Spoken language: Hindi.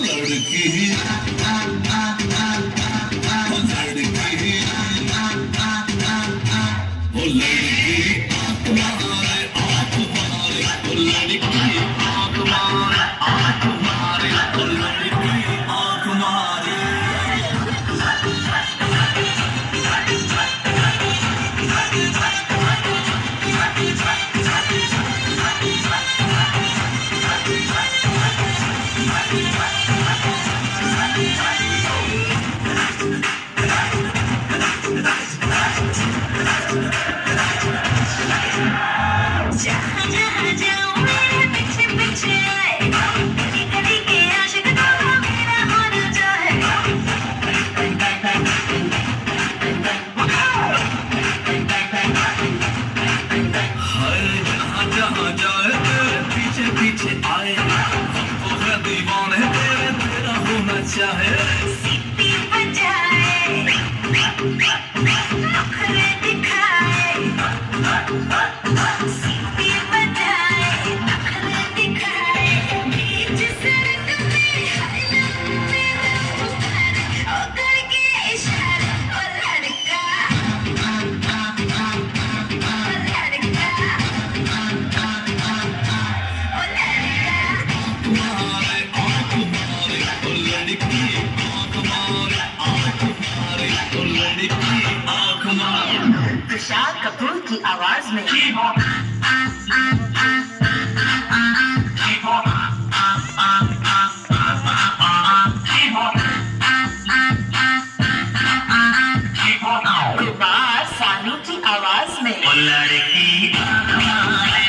लड़की ओ लड़की ओ लड़की आंख मारे ओ लड़की आंख मारे ओ लड़की आंख मारे। जहाँ जहाँ जाऊँ मेरे पीछे पीछे आए, गली गली के आशिक दोनों मेरा होना चाहे। हर जहाँ जहाँ जाए तेरे पीछे पीछे आए, हमको है दीवाने तेरे तेरा होना चाहे। सीटी बजाए, नखरे दिखाए, सीटी बजाए, नखरे दिखाए, बीच सड़क में हर लम्हे में पुकारे, ओ करके इशारे, ओ लड़का, ओ लड़का, ओ लड़का। मारे आंख मारे ओ लड़की आंख मारे आंख मारे ओ लड़की आंख मारे। तुषार कपूर की आवाज में कुमार सानू की आवाज में ओ लड़की आंख मारे